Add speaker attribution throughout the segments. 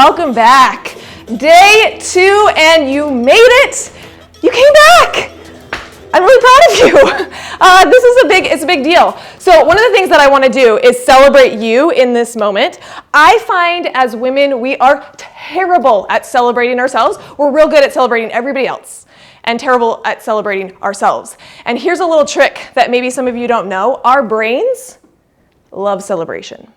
Speaker 1: welcome back. Day 2 and you made it. You came back. I'm really proud of you. It's a big deal. So one of the things that I want to do is celebrate you in this moment. I find as women, we are terrible at celebrating ourselves. We're real good at celebrating everybody else and terrible at celebrating ourselves. And here's a little trick that maybe some of you don't know. Our brains love celebration.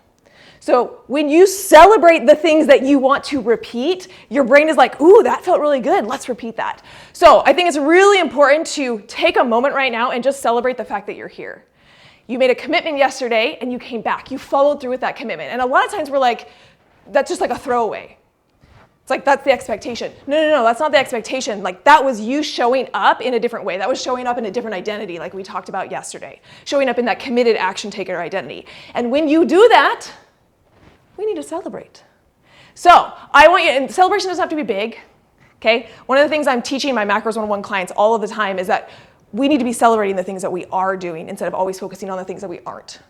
Speaker 1: So when you celebrate the things that you want to repeat, your brain is like, ooh, that felt really good. Let's repeat that. So I think it's really important to take a moment right now and just celebrate the fact that you're here. You made a commitment yesterday and you came back. You followed through with that commitment. And a lot of times we're like, that's just like a throwaway. It's like, that's the expectation. No, that's not the expectation. Like, that was you showing up in a different way. That was showing up in a different identity, like we talked about yesterday. Showing up in that committed action taker identity. And when you do that, we need to celebrate. So I want you, and celebration doesn't have to be big, okay? One of the things I'm teaching my Macros 101 clients all of the time is that we need to be celebrating the things that we are doing instead of always focusing on the things that we aren't.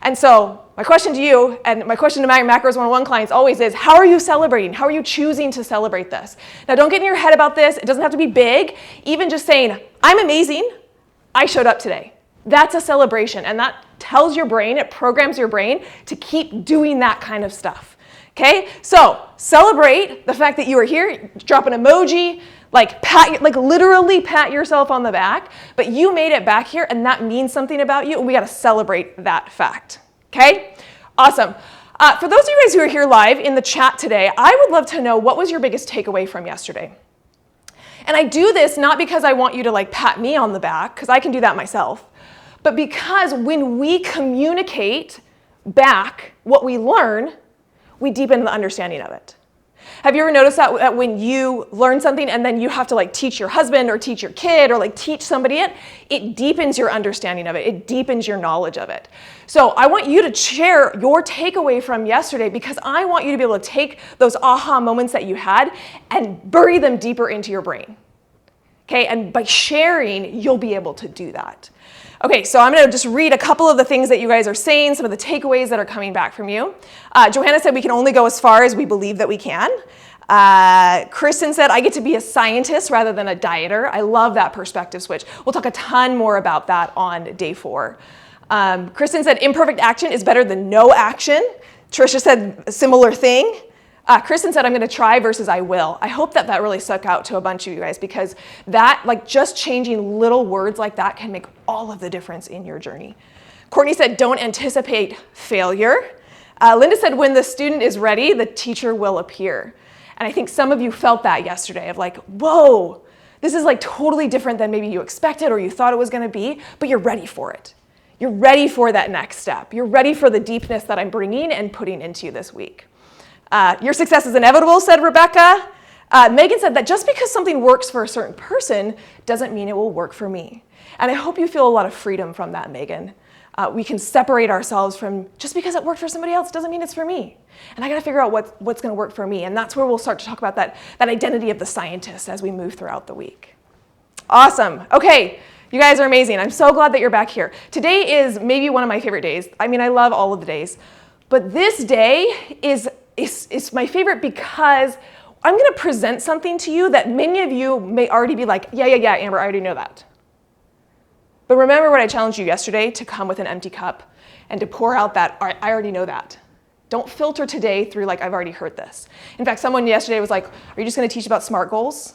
Speaker 1: And so my question to you, and my question to my Macros 101 clients always is, how are you celebrating? How are you choosing to celebrate this? Now, don't get in your head about this. It doesn't have to be big. Even just saying, I'm amazing. I showed up today. That's a celebration, and that tells your brain, it programs your brain to keep doing that kind of stuff, okay? So celebrate the fact that you are here, drop an emoji, like literally pat yourself on the back, but you made it back here, and that means something about you, and we gotta celebrate that fact, okay? Awesome. For those of you guys who are here live in the chat today, I would love to know what was your biggest takeaway from yesterday. And I do this not because I want you to like pat me on the back, because I can do that myself, but because when we communicate back what we learn, we deepen the understanding of it. Have you ever noticed that when you learn something and then you have to like teach your husband or teach your kid or like teach somebody it deepens your understanding of it. It deepens your knowledge of it. So I want you to share your takeaway from yesterday because I want you to be able to take those aha moments that you had and bury them deeper into your brain. Okay, and by sharing, you'll be able to do that. Okay, so I'm gonna just read a couple of the things that you guys are saying, some of the takeaways that are coming back from you. Johanna said we can only go as far as we believe that we can. Kristen said, I get to be a scientist rather than a dieter. I love that perspective switch. We'll talk a ton more about that on day 4. Kristen said, imperfect action is better than no action. Trisha said a similar thing. Kristen said, I'm gonna try versus I will. I hope that really stuck out to a bunch of you guys because that, like just changing little words like that can make all of the difference in your journey. Courtney said, don't anticipate failure. Linda said, when the student is ready, the teacher will appear. And I think some of you felt that yesterday of like, whoa, this is like totally different than maybe you expected or you thought it was gonna be, but you're ready for it. You're ready for that next step. You're ready for the deepness that I'm bringing and putting into you this week. Your success is inevitable, said Rebecca. Megan said that just because something works for a certain person doesn't mean it will work for me. And I hope you feel a lot of freedom from that, Megan. We can separate ourselves from just because it worked for somebody else doesn't mean it's for me. And I gotta figure out what's gonna work for me. And that's where we'll start to talk about that identity of the scientist as we move throughout the week. Awesome, okay. You guys are amazing. I'm so glad that you're back here. Today is maybe one of my favorite days. I mean, I love all of the days, but this day is my favorite because I'm gonna present something to you that many of you may already be like, yeah, Amber, I already know that. But remember what I challenged you yesterday to come with an empty cup and to pour out that, I already know that. Don't filter today through like, I've already heard this. In fact, someone yesterday was like, are you just gonna teach about SMART goals?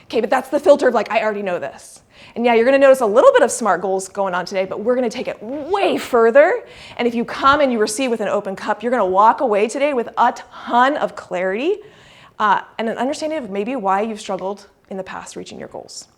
Speaker 1: Okay, but that's the filter of like, I already know this. And yeah, you're gonna notice a little bit of SMART goals going on today, but we're gonna take it way further. And if you come and you receive with an open cup, you're gonna walk away today with a ton of clarity and an understanding of maybe why you've struggled in the past reaching your goals.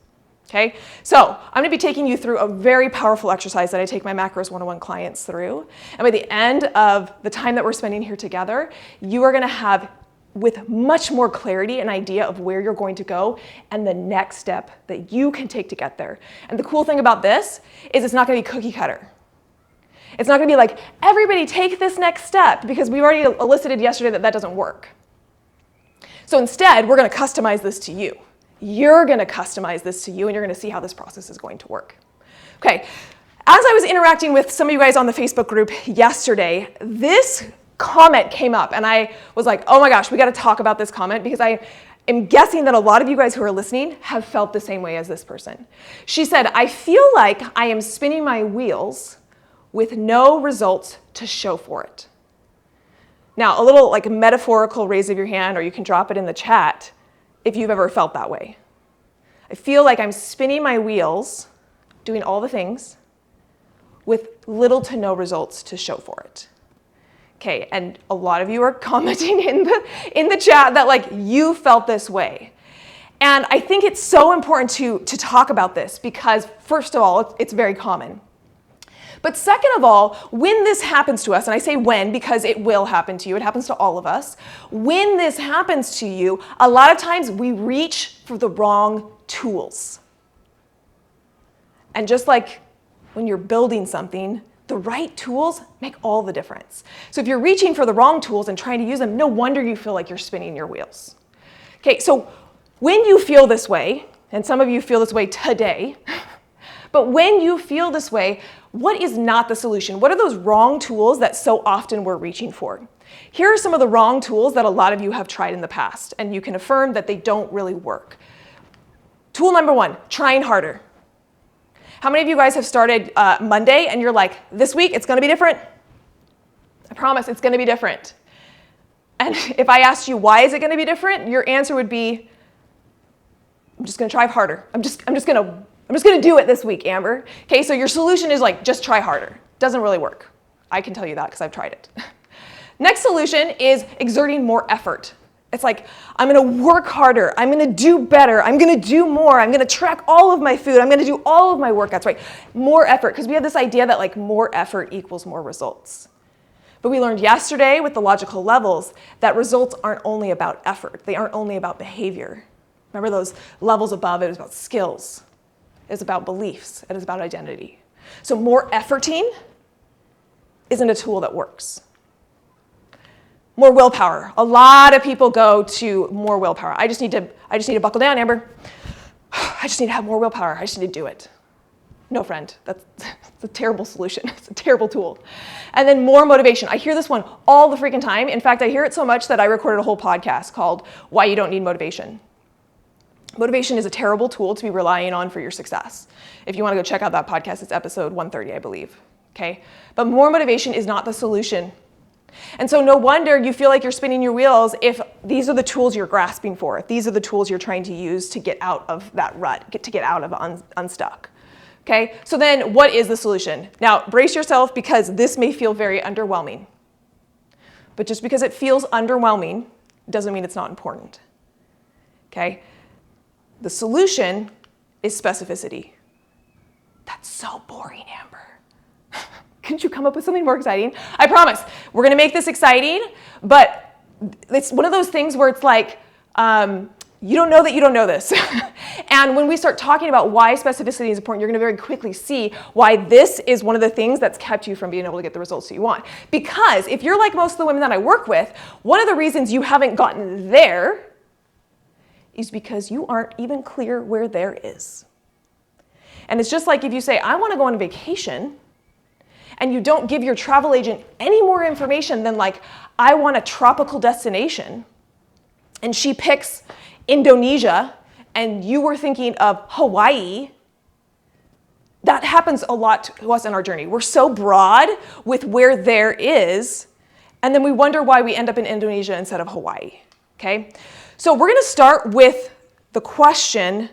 Speaker 1: Okay, so I'm gonna be taking you through a very powerful exercise that I take my Macros 101 clients through. And by the end of the time that we're spending here together, you are gonna have with much more clarity an idea of where you're going to go and the next step that you can take to get there. And the cool thing about this is it's not gonna be cookie cutter. It's not gonna be like, everybody take this next step, because we already elicited yesterday that doesn't work. So instead, we're gonna customize this to you. You're gonna customize this to you, and you're gonna see how this process is going to work. Okay, as I was interacting with some of you guys on the Facebook group yesterday, this comment came up, and I was like, oh my gosh, we got to talk about this comment, because I am guessing that a lot of you guys who are listening have felt the same way as this person. She said, I feel like I am spinning my wheels with no results to show for it. Now, a little like a metaphorical raise of your hand, or you can drop it in the chat if you've ever felt that way. I feel like I'm spinning my wheels, doing all the things, with little to no results to show for it. Okay, and a lot of you are commenting in the chat that like you felt this way. And I think it's so important to talk about this, because first of all, it's very common. But second of all, when this happens to us, and I say when because it will happen to you, it happens to all of us. When this happens to you, a lot of times we reach for the wrong tools. And just like when you're building something, the right tools make all the difference. So if you're reaching for the wrong tools and trying to use them, no wonder you feel like you're spinning your wheels. Okay, so when you feel this way, and some of you feel this way today, but when you feel this way, what is not the solution? What are those wrong tools that so often we're reaching for? Here are some of the wrong tools that a lot of you have tried in the past, and you can affirm that they don't really work. Tool number 1, trying harder. How many of you guys have started Monday and you're like, this week it's gonna be different? I promise it's gonna be different. And if I asked you, why is it gonna be different? Your answer would be, I'm just gonna try harder. I'm just gonna do it this week, Amber. Okay, so your solution is like, just try harder. Doesn't really work. I can tell you that because I've tried it. Next solution is exerting more effort. It's like, I'm gonna work harder, I'm gonna do better, I'm gonna do more, I'm gonna track all of my food, I'm gonna do all of my workouts, right? More effort, because we have this idea that like more effort equals more results. But we learned yesterday with the logical levels that results aren't only about effort, they aren't only about behavior. Remember those levels above, it was about skills, it was about beliefs, it was about identity. So more efforting isn't a tool that works. More willpower. A lot of people go to more willpower. I just need to buckle down, Amber. I just need to have more willpower. I just need to do it. No, friend, that's a terrible solution. It's a terrible tool. And then more motivation. I hear this one all the freaking time. In fact, I hear it so much that I recorded a whole podcast called Why You Don't Need Motivation. Motivation is a terrible tool to be relying on for your success. If you want to go check out that podcast, it's episode 130, I believe. Okay? But more motivation is not the solution. And so no wonder you feel like you're spinning your wheels if these are the tools you're grasping for, if these are the tools you're trying to use to get out of that rut, to get out of unstuck. Okay, so then what is the solution? Now brace yourself, because this may feel very underwhelming. But just because it feels underwhelming doesn't mean it's not important. Okay, the solution is specificity. That's so boring, Amber. Couldn't you come up with something more exciting? I promise, we're gonna make this exciting, but it's one of those things where it's like, you don't know that you don't know this. And when we start talking about why specificity is important, you're gonna very quickly see why this is one of the things that's kept you from being able to get the results that you want. Because if you're like most of the women that I work with, one of the reasons you haven't gotten there is because you aren't even clear where there is. And it's just like if you say, I wanna go on vacation, and you don't give your travel agent any more information than like, I want a tropical destination, and she picks Indonesia, and you were thinking of Hawaii, that happens a lot to us in our journey. We're so broad with where there is, and then we wonder why we end up in Indonesia instead of Hawaii, okay? So we're gonna start with the question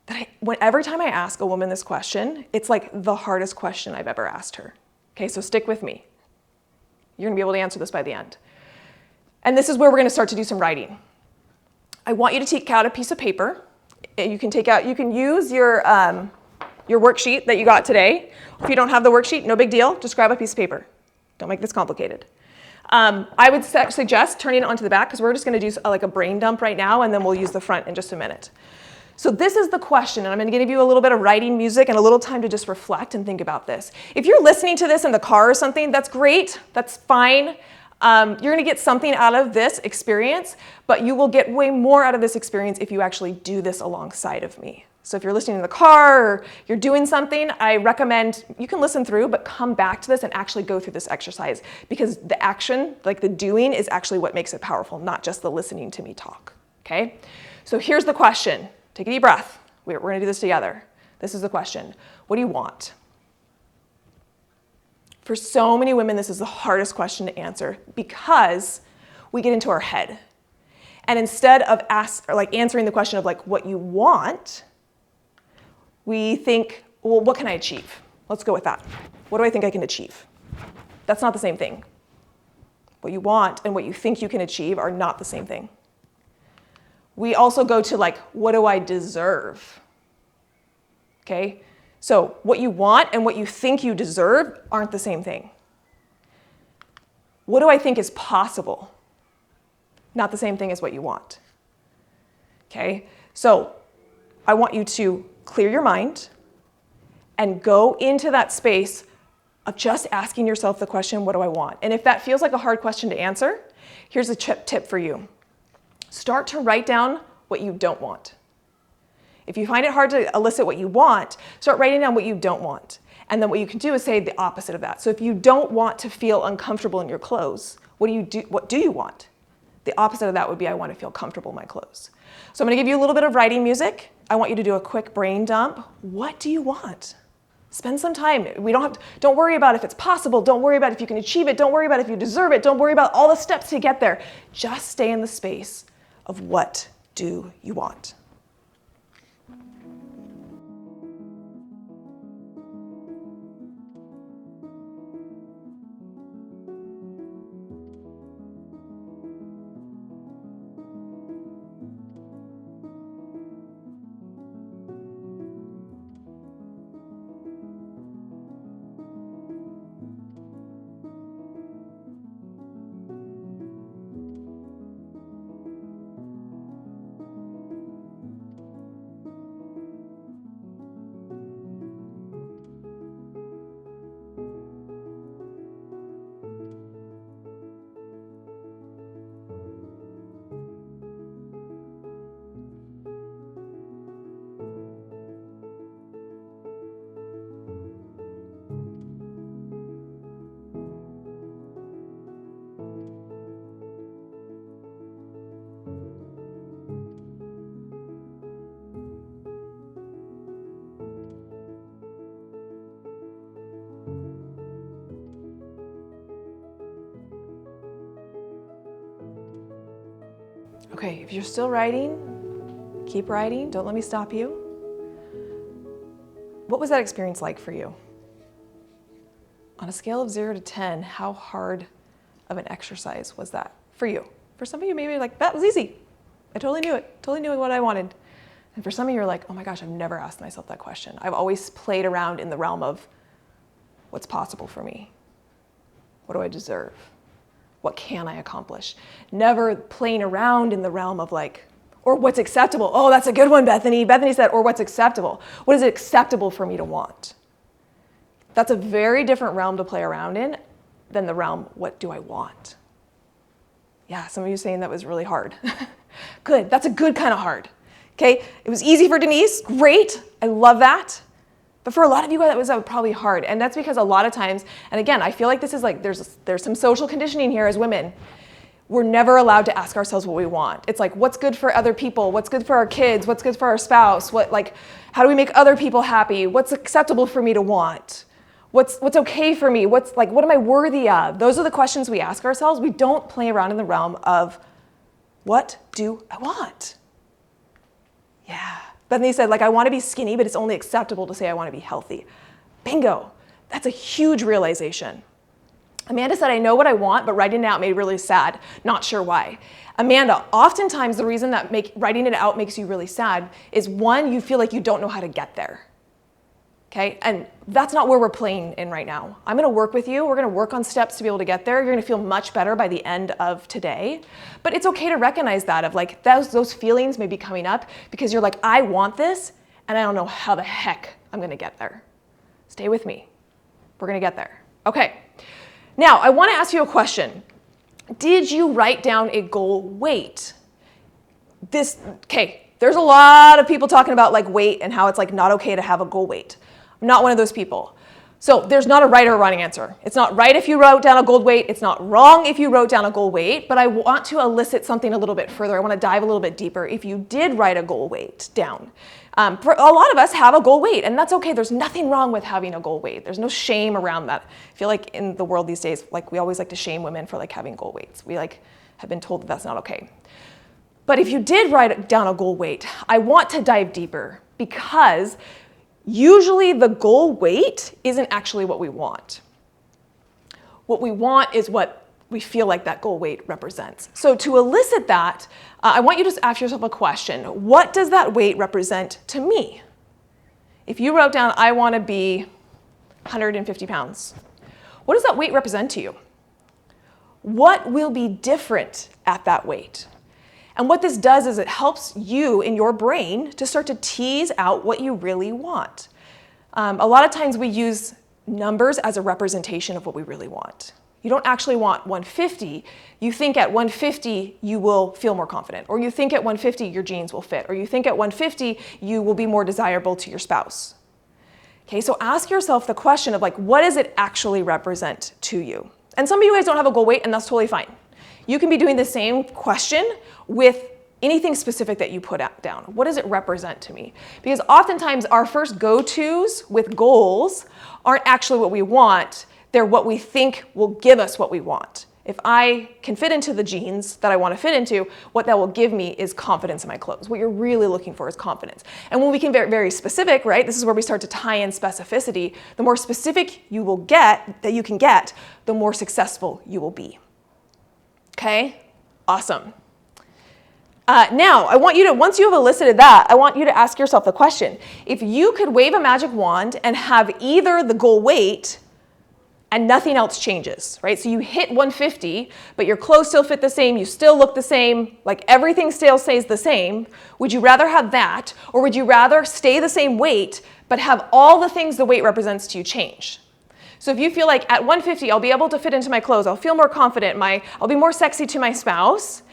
Speaker 1: that every time I ask a woman this question, it's like the hardest question I've ever asked her. Okay, so stick with me. You're gonna be able to answer this by the end. And this is where we're gonna start to do some writing. I want you to take out a piece of paper. You can use your worksheet that you got today. If you don't have the worksheet, no big deal, just grab a piece of paper. Don't make this complicated. I would suggest turning it onto the back, because we're just gonna do like a brain dump right now, and then we'll use the front in just a minute. So this is the question, and I'm going to give you a little bit of writing music and a little time to just reflect and think about this. If you're listening to this in the car or something, that's great, that's fine. You're going to get something out of this experience, but you will get way more out of this experience if you actually do this alongside of me. So if you're listening in the car or you're doing something, I recommend you can listen through, but come back to this and actually go through this exercise, because the action, like the doing, is actually what makes it powerful, not just the listening to me talk, okay? So here's the question. Take a deep breath. We're gonna do this together. This is the question. What do you want? For so many women, this is the hardest question to answer because we get into our head. And instead of answering the question of like what you want, we think, well, what can I achieve? Let's go with that. What do I think I can achieve? That's not the same thing. What you want and what you think you can achieve are not the same thing. We also go to like, what do I deserve? Okay? So what you want and what you think you deserve aren't the same thing. What do I think is possible? Not the same thing as what you want. Okay? So I want you to clear your mind and go into that space of just asking yourself the question, what do I want? And if that feels like a hard question to answer, here's a tip for you. Start to write down what you don't want. If you find it hard to elicit what you want, start writing down what you don't want. And then what you can do is say the opposite of that. So if you don't want to feel uncomfortable in your clothes, what do you want? The opposite of that would be, I want to feel comfortable in my clothes. So I'm going to give you a little bit of writing music. I want you to do a quick brain dump. What do you want? Spend some time. Don't worry about if it's possible. Don't worry about if you can achieve it. Don't worry about if you deserve it. Don't worry about all the steps to get there. Just stay in the space of what do you want? Okay, if you're still writing, keep writing. Don't let me stop you. What was that experience like for you? On a scale of 0 to 10, how hard of an exercise was that for you? For some of you, maybe like, that was easy. I totally knew it. Totally knew what I wanted. And for some of you, you're like, oh my gosh, I've never asked myself that question. I've always played around in the realm of what's possible for me? What do I deserve? What can I accomplish? Never playing around in the realm of like, or what's acceptable. Oh, that's a good one, Bethany. Bethany said, or what's acceptable? What is it acceptable for me to want? That's a very different realm to play around in than the realm, what do I want? Yeah, some of you saying that was really hard. Good, that's a good kind of hard. Okay, it was easy for Denise, great, I love that. But for a lot of you, that was probably hard. And that's because a lot of times, and again, I feel like this is like, there's some social conditioning here as women. We're never allowed to ask ourselves what we want. It's like, what's good for other people? What's good for our kids? What's good for our spouse? How do we make other people happy? What's acceptable for me to want? What's okay for me? What am I worthy of? Those are the questions we ask ourselves. We don't play around in the realm of, what do I want? Yeah. Bethany said, I want to be skinny, but it's only acceptable to say I want to be healthy. Bingo. That's a huge realization. Amanda said, I know what I want, but writing it out made me really sad. Not sure why. Amanda, oftentimes the reason that writing it out makes you really sad is, one, you feel like you don't know how to get there. Okay? And that's not where we're playing in right now. I'm going to work with you. We're going to work on steps to be able to get there. You're going to feel much better by the end of today. But it's okay to recognize that of those feelings may be coming up because you're like, I want this, and I don't know how the heck I'm going to get there. Stay with me. We're going to get there. Okay. Now, I want to ask you a question. Did you write down a goal weight? This There's a lot of people talking about like weight and how it's like not okay to have a goal weight. I'm not one of those people. So there's not a right or wrong answer. It's not right if you wrote down a goal weight. It's not wrong if you wrote down a goal weight, but I want to elicit something a little bit further. I want to dive a little bit deeper. If you did write a goal weight down, for a lot of us have a goal weight, and that's okay. There's nothing wrong with having a goal weight. There's no shame around that. I feel like in the world these days, like we always like to shame women for like having goal weights. We like have been told that that's not okay. But if you did write down a goal weight, I want to dive deeper because usually the goal weight isn't actually what we want. What we want is what we feel like that goal weight represents. So to elicit that, I want you to ask yourself a question. What does that weight represent to me? If you wrote down, I want to be 150 pounds, what does that weight represent to you? What will be different at that weight? And what this does is it helps you in your brain to start to tease out what you really want. A lot of times we use numbers as a representation of what we really want. You don't actually want 150. You think at 150 you will feel more confident, or you think at 150 your jeans will fit, or you think at 150 you will be more desirable to your spouse. Okay, so ask yourself the question of like, what does it actually represent to you? And some of you guys don't have a goal weight, and that's totally fine. You can be doing the same question with anything specific that you put down. What does it represent to me? Because oftentimes our first go-tos with goals aren't actually what we want. They're what we think will give us what we want. If I can fit into the jeans that I want to fit into, what that will give me is confidence in my clothes. What you're really looking for is confidence. And when we can get very specific, right, this is where we start to tie in specificity. The more specific you will get, that you can get, the more successful you will be. Okay, awesome. Now, I want you to, once you have elicited that, I want you to ask yourself the question. If you could wave a magic wand and have either the goal weight and nothing else changes, right? So you hit 150, but your clothes still fit the same, you still look the same, like everything still stays the same. Would you rather have that, or would you rather stay the same weight, but have all the things the weight represents to you change? So if you feel like at 150, I'll be able to fit into my clothes, I'll feel more confident, I'll be more sexy to my spouse,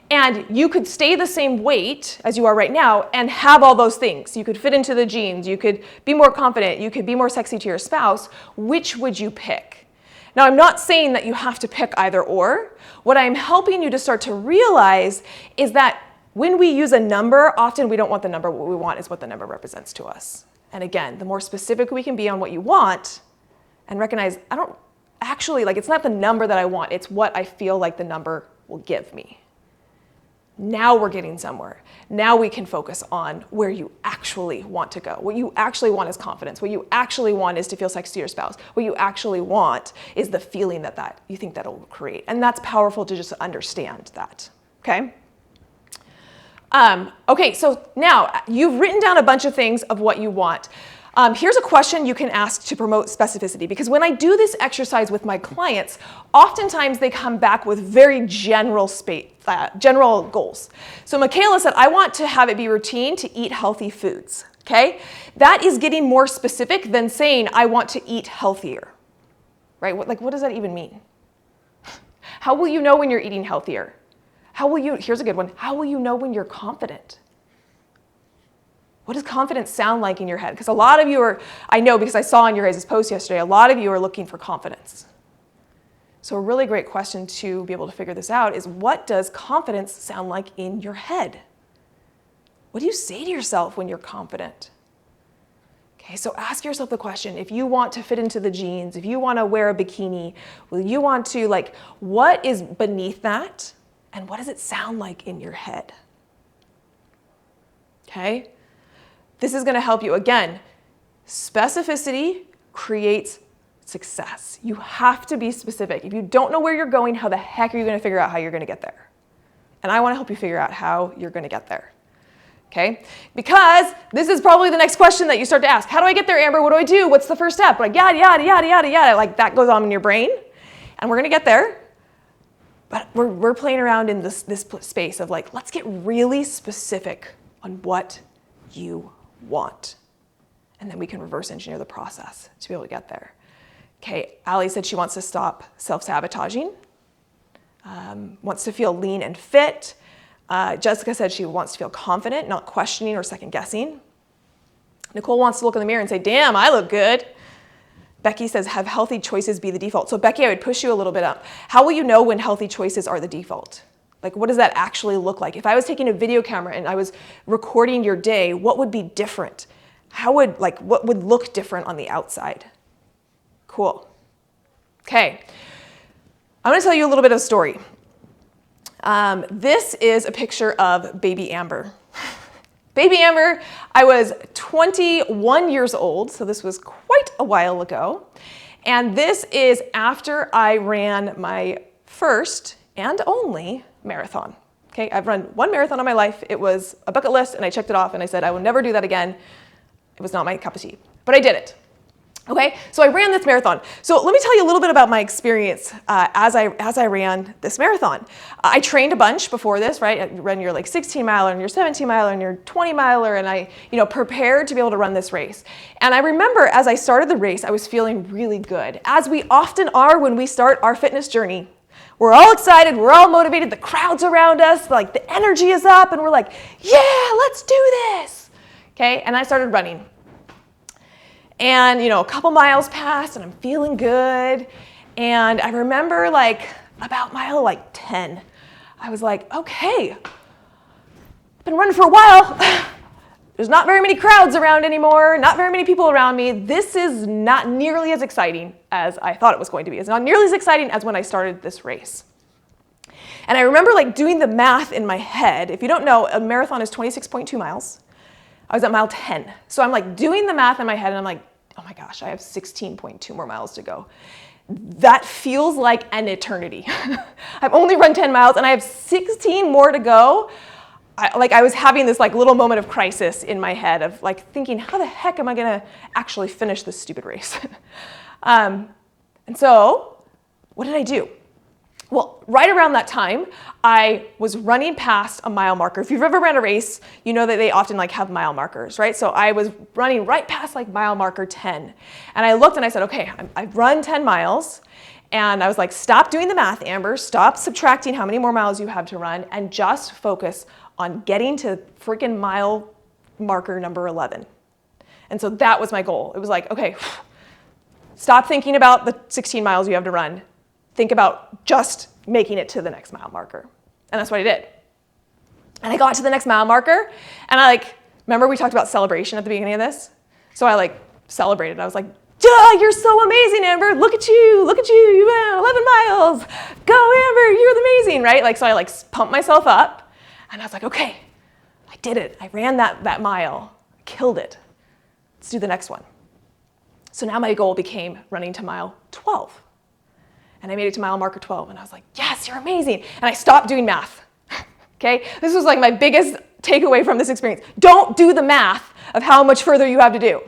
Speaker 1: and you could stay the same weight as you are right now and have all those things. You could fit into the jeans, you could be more confident, you could be more sexy to your spouse. Which would you pick? Now, I'm not saying that you have to pick either or. What I'm helping you to start to realize is that when we use a number, often we don't want the number. What we want is what the number represents to us. And again, the more specific we can be on what you want and recognize, I don't actually, like, it's not the number that I want, it's what I feel like the number will give me. Now we're getting somewhere. Now we can focus on where you actually want to go. What you actually want is confidence. What you actually want is to feel sexy to your spouse. What you actually want is the feeling that you think that'll create. And that's powerful to just understand that, okay? Okay, so now you've written down a bunch of things of what you want. Here's a question you can ask to promote specificity, because when I do this exercise with my clients, oftentimes they come back with very general goals. So Michaela said, I want to have it be routine to eat healthy foods, okay? That is getting more specific than saying, I want to eat healthier, right? What does that even mean? How will you know when you're eating healthier? Here's a good one, how will you know when you're confident? What does confidence sound like in your head? Because a lot of you are, I know because I saw on your guys' post yesterday, a lot of you are looking for confidence. So a really great question to be able to figure this out is, what does confidence sound like in your head? What do you say to yourself when you're confident? Okay, so ask yourself the question, if you want to fit into the jeans, if you want to wear a bikini, will you want to, like, what is beneath that? And what does it sound like in your head? Okay? This is going to help you. Again, specificity creates success. You have to be specific. If you don't know where you're going, how the heck are you going to figure out how you're going to get there? And I want to help you figure out how you're going to get there. Okay? Because this is probably the next question that you start to ask. How do I get there, Amber? What do I do? What's the first step? Like, yada, yada, yada, yada, yada. Like, that goes on in your brain. And we're going to get there. But we're playing around in this space of, like, let's get really specific on what you want. And then we can reverse engineer the process to be able to get there. Okay, Allie said she wants to stop self-sabotaging, wants to feel lean and fit. Jessica said she wants to feel confident, not questioning or second guessing. Nicole wants to look in the mirror and say, damn, I look good. Becky says, have healthy choices be the default. So Becky, I would push you a little bit up. How will you know when healthy choices are the default? Like, what does that actually look like? If I was taking a video camera and I was recording your day, what would be different? What would look different on the outside? Cool. Okay. I'm going to tell you a little bit of a story. This is a picture of baby Amber. Baby Amber, I was 21 years old, so this was quite a while ago. And this is after I ran my first and only marathon. Okay, I've run one marathon in my life. It was a bucket list, and I checked it off, and I said I will never do that again. It was not my cup of tea, but I did it. Okay, so I ran this marathon. So let me tell you a little bit about my experience as I ran this marathon. I trained a bunch before this, right? I ran your 16 miler and your 17 miler and your 20 miler, and I prepared to be able to run this race. And I remember as I started the race, I was feeling really good, as we often are when we start our fitness journey. We're all excited, we're all motivated, the crowd's around us, like the energy is up, and we're like, yeah, let's do this. Okay, and I started running. And, a couple miles passed and I'm feeling good. And I remember about mile 10, I was like, okay, I've been running for a while. There's not very many crowds around anymore, not very many people around me. This is not nearly as exciting as I thought it was going to be. It's not nearly as exciting as when I started this race. And I remember doing the math in my head. If you don't know, a marathon is 26.2 miles. I was at mile 10. So I'm doing the math in my head and I'm like, oh my gosh, I have 16.2 more miles to go. That feels like an eternity. I've only run 10 miles and I have 16 more to go. I was having this little moment of crisis in my head of thinking, how the heck am I gonna actually finish this stupid race? And so what did I do? Well, right around that time, I was running past a mile marker. If you've ever ran a race, you know that they often have mile markers, right? So I was running right past mile marker 10. And I looked and I said, okay, I've run 10 miles. And I was like, stop doing the math, Amber. Stop subtracting how many more miles you have to run and just focus on getting to freaking mile marker number 11. And so that was my goal. It was okay, stop thinking about the 16 miles you have to run. Think about just making it to the next mile marker. And that's what I did. And I got to the next mile marker, and I remember we talked about celebration at the beginning of this? So I celebrated. I was like, duh, you're so amazing, Amber. Look at you, you ran 11 miles. Go, Amber, you're amazing, right? So I pumped myself up, and I was like, okay, I did it. I ran that mile, killed it. Let's do the next one. So now my goal became running to mile 12. And I made it to mile marker 12, and I was like, yes, you're amazing. And I stopped doing math, okay? This was my biggest takeaway from this experience. Don't do the math of how much further you have to do,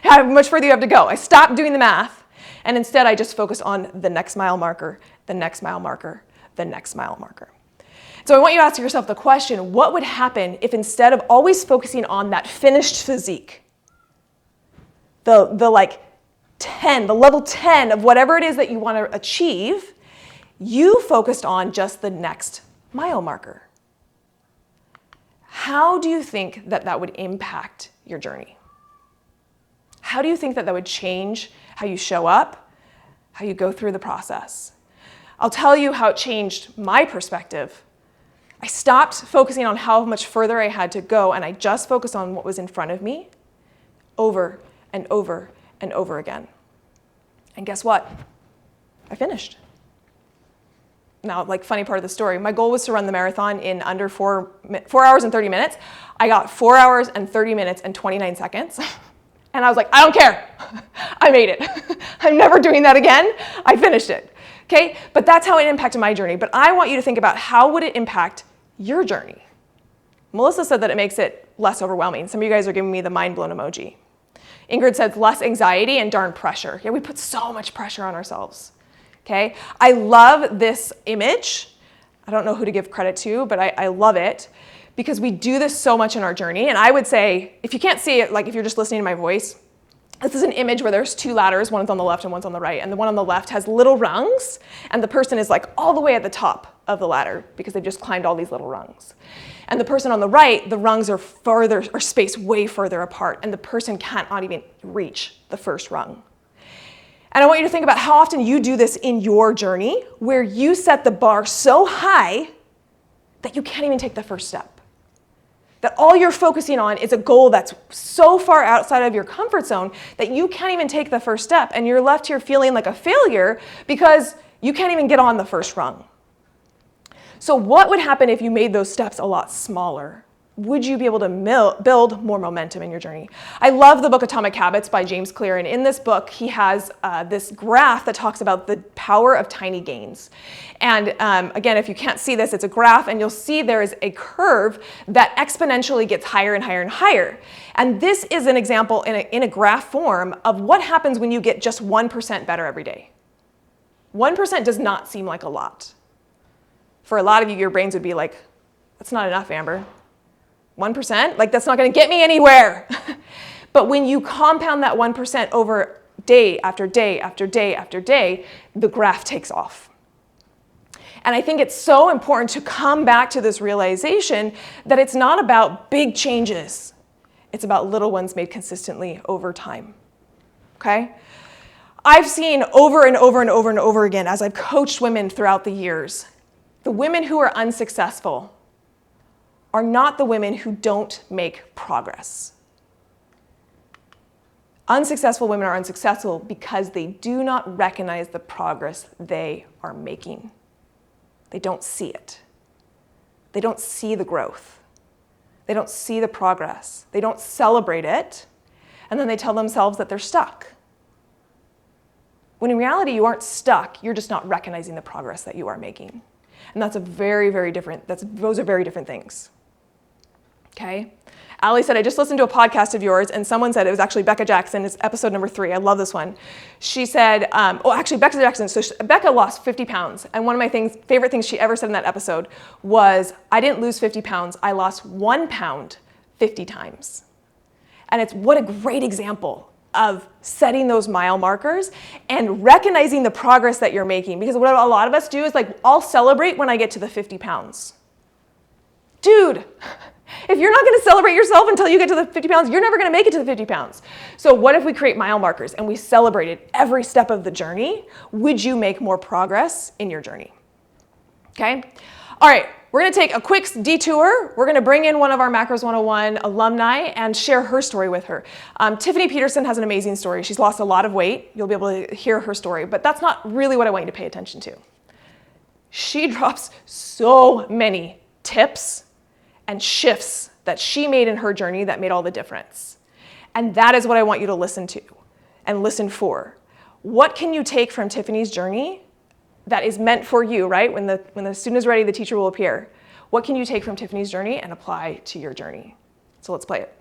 Speaker 1: how much further you have to go. I stopped doing the math, and instead I just focused on the next mile marker, the next mile marker, the next mile marker. So I want you to ask yourself the question, what would happen if instead of always focusing on that finished physique, the level 10 of whatever it is that you want to achieve, you focused on just the next mile marker? How do you think that would impact your journey? How do you think that would change how you show up, how you go through the process? I'll tell you how it changed my perspective. I stopped focusing on how much further I had to go, and I just focused on what was in front of me over and over and over again. And guess what? I finished. Now, funny part of the story, my goal was to run the marathon in under 4 hours and 30 minutes. I got 4 hours and 30 minutes and 29 seconds. And I was like, I don't care. I made it. I'm never doing that again. I finished it. Okay? But that's how it impacted my journey. But I want you to think about how would it impact your journey? Melissa said that it makes it less overwhelming. Some of you guys are giving me the mind blown emoji. Ingrid says less anxiety and darn pressure. Yeah, we put so much pressure on ourselves. Okay? I love this image. I don't know who to give credit to, but I love it because we do this so much in our journey. And I would say, if you can't see it, if you're just listening to my voice, This is an image where there's two ladders, one's on the left and one's on the right, and the one on the left has little rungs, and the person is like all the way at the top of the ladder because they've just climbed all these little rungs. And the person on the right, the rungs are spaced way further apart, and the person can't not even reach the first rung. And I want you to think about how often you do this in your journey, where you set the bar so high that you can't even take the first step. That all you're focusing on is a goal that's so far outside of your comfort zone that you can't even take the first step, and you're left here feeling like a failure because you can't even get on the first rung. So what would happen if you made those steps a lot smaller? Would you be able to build more momentum in your journey? I love the book Atomic Habits by James Clear, and in this book, he has this graph that talks about the power of tiny gains. And again, if you can't see this, it's a graph, and you'll see there is a curve that exponentially gets higher and higher and higher. And this is an example in a graph form of what happens when you get just 1% better every day. 1% does not seem like a lot. For a lot of you, your brains would be like, that's not enough, Amber. 1%? Like, that's not going to get me anywhere. But when you compound that 1% over day after day after day after day, the graph takes off. And I think it's so important to come back to this realization that it's not about big changes. It's about little ones made consistently over time. Okay? I've seen over and over and over and over again, as I've coached women throughout the years, the women who are unsuccessful are not the women who don't make progress. Unsuccessful women are unsuccessful because they do not recognize the progress they are making. They don't see it. They don't see the growth. They don't see the progress. They don't celebrate it, and then they tell themselves that they're stuck. When in reality, you aren't stuck, you're just not recognizing the progress that you are making. And that's those are very different things. Okay? Allie said, I just listened to a podcast of yours, and someone said, it was actually Becca Jackson, it's episode number 3. I love this one. She said, Becca Jackson, Becca lost 50 pounds. And one of my favorite things she ever said in that episode was, I didn't lose 50 pounds, I lost 1 pound 50 times. And what a great example of setting those mile markers and recognizing the progress that you're making. Because what a lot of us do is I'll celebrate when I get to the 50 pounds. Dude, if you're not going to celebrate yourself until you get to the 50 pounds, you're never going to make it to the 50 pounds. So what if we create mile markers and we celebrated every step of the journey? Would you make more progress in your journey? Okay? All right, we're going to take a quick detour. We're going to bring in one of our Macros 101 alumni and share her story with her. Tiffany Peterson has an amazing story. She's lost a lot of weight. You'll be able to hear her story, but that's not really what I want you to pay attention to. She drops so many tips and shifts that she made in her journey that made all the difference. And that is what I want you to listen to and listen for. What can you take from Tiffany's journey that is meant for you, right? When the student is ready, the teacher will appear. What can you take from Tiffany's journey and apply to your journey? So let's play it.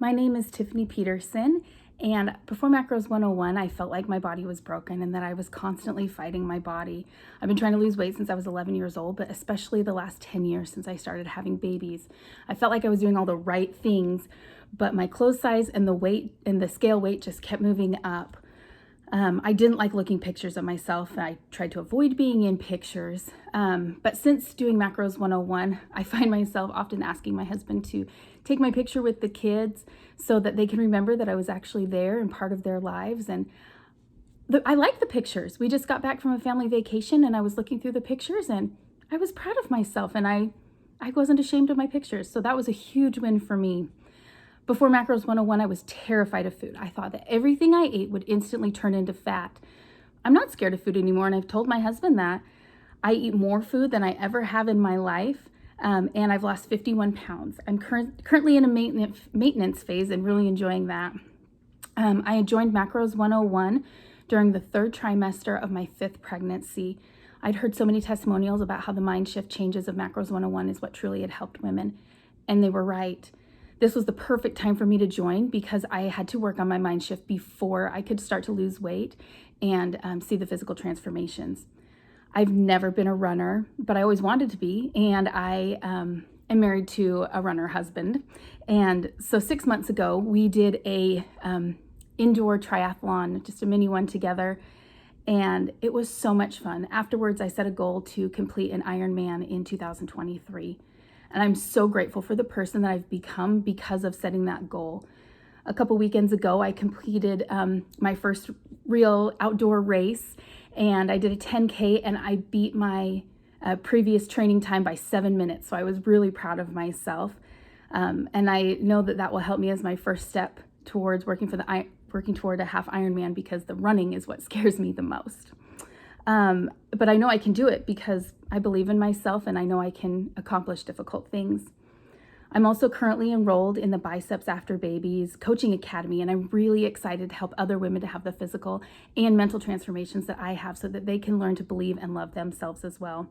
Speaker 2: My name is Tiffany Peterson, and before Macros 101, I felt like my body was broken and that I was constantly fighting my body. I've been trying to lose weight since I was 11 years old, but especially the last 10 years since I started having babies. I felt like I was doing all the right things, but my clothes size and the weight and the scale weight just kept moving up. I didn't like looking pictures of myself. I tried to avoid being in pictures. But since doing Macros 101, I find myself often asking my husband to take my picture with the kids so that they can remember that I was actually there and part of their lives. And I like the pictures. We just got back from a family vacation and I was looking through the pictures and I was proud of myself and I wasn't ashamed of my pictures. So that was a huge win for me. Before Macros 101, I was terrified of food. I thought that everything I ate would instantly turn into fat. I'm not scared of food anymore, and I've told my husband that. I eat more food than I ever have in my life, and I've lost 51 pounds. I'm currently in a maintenance phase and really enjoying that. I joined Macros 101 during the 3rd trimester of my 5th pregnancy. I'd heard so many testimonials about how the mind shift changes of Macros 101 is what truly had helped women, and they were right. This was the perfect time for me to join because I had to work on my mind shift before I could start to lose weight and see the physical transformations. I've never been a runner, but I always wanted to be. And I am married to a runner husband. And so 6 months ago, we did a indoor triathlon, just a mini one together. And it was so much fun. Afterwards, I set a goal to complete an Ironman in 2023. And I'm so grateful for the person that I've become because of setting that goal. A couple weekends ago, I completed my first real outdoor race, and I did a 10K, and I beat my previous training time by 7 minutes. So I was really proud of myself. And I know that that will help me as my first step towards working toward a half Ironman, because the running is what scares me the most. But I know I can do it because I believe in myself, and I know I can accomplish difficult things. I'm also currently enrolled in the Biceps After Babies Coaching Academy, and I'm really excited to help other women to have the physical and mental transformations that I have, so that they can learn to believe and love themselves as well.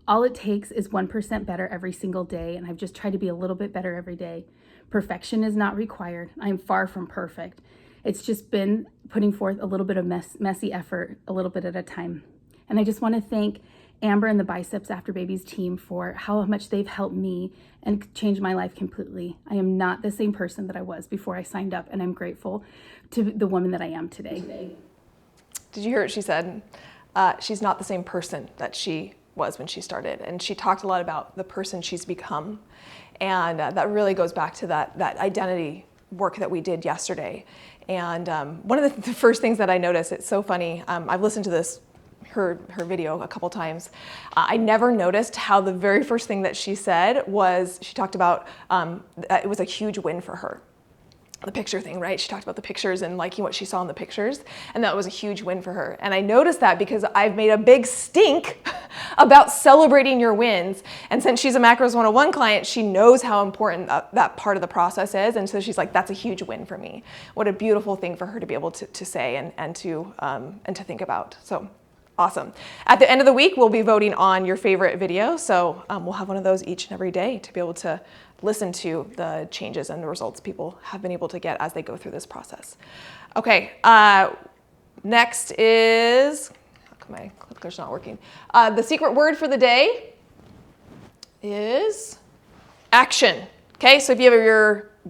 Speaker 2: All it takes is 1% better every single day, and I've just tried to be a little bit better every day. Perfection is not required. I'm far from perfect. It's just been putting forth a little bit of messy effort, a little bit at a time. And I just want to thank Amber and the Biceps After Babies team for how much they've helped me and changed my life completely. I am not the same person that I was before I signed up, and I'm grateful to the woman that I am today.
Speaker 1: Did you hear what she said? She's not the same person that she was when she started. And she talked a lot about the person she's become. And that really goes back to that identity work that we did yesterday. And one of the first things that I noticed, it's so funny, I've listened to her video a couple times. I never noticed how the very first thing that she said was, she talked about that it was a huge win for her. The picture thing, right? She talked about the pictures and liking what she saw in the pictures, and that was a huge win for her. And I noticed that because I've made a big stink about celebrating your wins. And since she's a Macros 101 client, she knows how important that part of the process is. And so she's like, that's a huge win for me. What a beautiful thing for her to be able to say and to think about. So awesome. At the end of the week, we'll be voting on your favorite video. So we'll have one of those each and every day to be able to listen to the changes and the results people have been able to get as they go through this process. Okay, next is, how come my clicker's not working? The secret word for the day is action. Okay, so if you have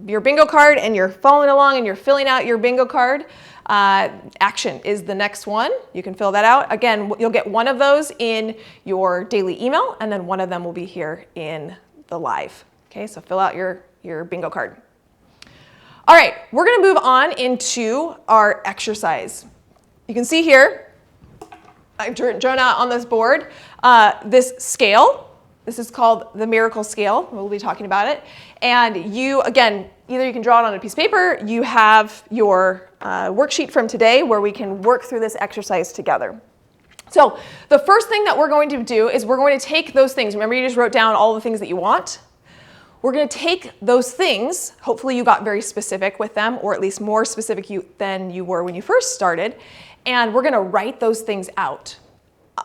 Speaker 1: your bingo card and you're following along and you're filling out your bingo card, action is the next one. You can fill that out. Again, you'll get one of those in your daily email, and then one of them will be here in the live. Okay, so fill out your bingo card. All right, we're gonna move on into our exercise. You can see here, I've drawn out on this board this scale. This is called the Miracle Scale. We'll be talking about it. And you, again, either you can draw it on a piece of paper, you have your worksheet from today where we can work through this exercise together. So the first thing that we're going to do is we're going to take those things. Remember, you just wrote down all the things that you want. We're going to take those things, hopefully you got very specific with them, or at least more specific than you were when you first started, and we're going to write those things out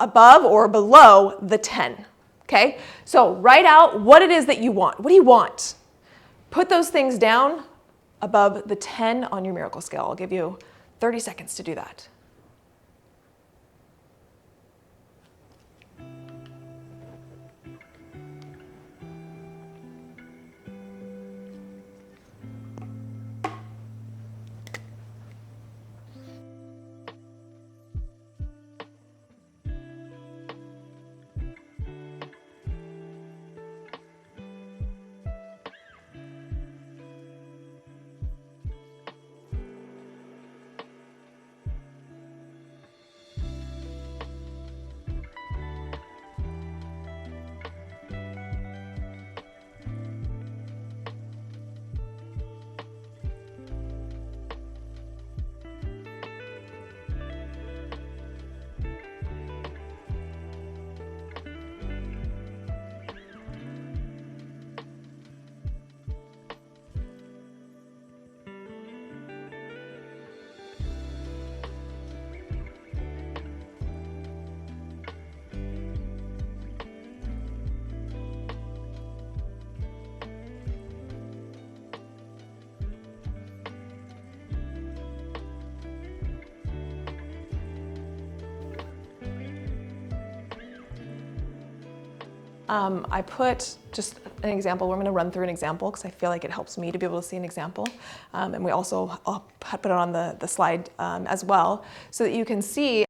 Speaker 1: above or below the 10. Okay? So write out what it is that you want. What do you want? Put those things down above the 10 on your Miracle Scale. I'll give you 30 seconds to do that. I put just an example. We're going to run through an example because I feel like it helps me to be able to see an example. And we also, I'll put it on the slide as well so that you can see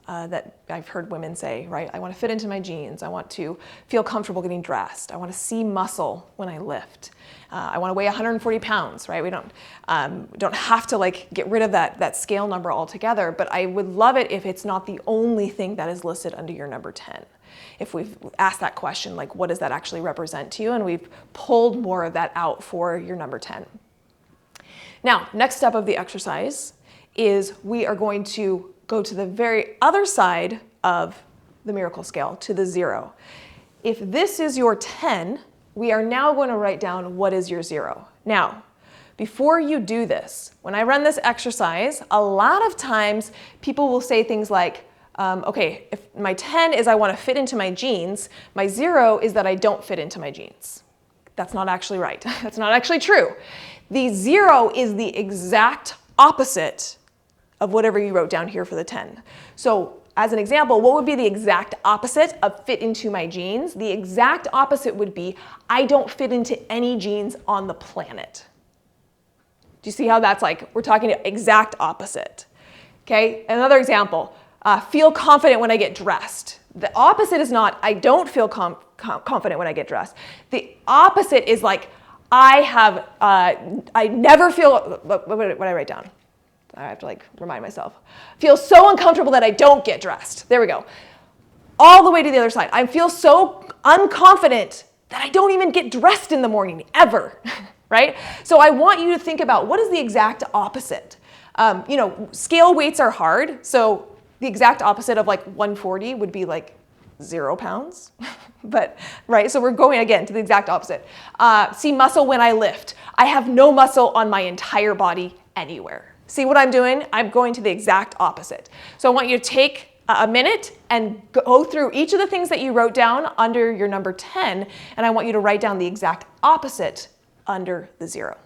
Speaker 1: that I've heard women say, right? I want to fit into my jeans. I want to feel comfortable getting dressed. I want to see muscle when I lift. I want to weigh 140 pounds, right? We don't have to like get rid of that scale number altogether, but I would love it if it's not the only thing that is listed under your number 10. If we've asked that question, like what does that actually represent to you? And we've pulled more of that out for your number 10. Now, next step of the exercise is we are going to go to the very other side of the miracle scale, to the 0. If this is your 10, we are now going to write down what is your 0. Now, before you do this, when I run this exercise, a lot of times people will say things like, okay, if my 10 is I want to fit into my jeans, my 0 is that I don't fit into my jeans. That's not actually right. That's not actually true. The 0 is the exact opposite of whatever you wrote down here for the 10. So as an example, what would be the exact opposite of fit into my jeans? The exact opposite would be I don't fit into any jeans on the planet. Do you see how that's like, we're talking exact opposite. Okay, another example, feel confident when I get dressed. The opposite is not I don't feel confident when I get dressed. The opposite is like I never feel, what did I write down? I have to like remind myself. Feel so uncomfortable that I don't get dressed. There we go. All the way to the other side. I feel so unconfident that I don't even get dressed in the morning, ever, right? So I want you to think about what is the exact opposite. Scale weights are hard. So the exact opposite of like 140 would be like 0 pounds. But, right, so we're going again to the exact opposite. See muscle when I lift. I have no muscle on my entire body anywhere. See what I'm doing? I'm going to the exact opposite. So I want you to take a minute and go through each of the things that you wrote down under your number 10, and I want you to write down the exact opposite under the 0.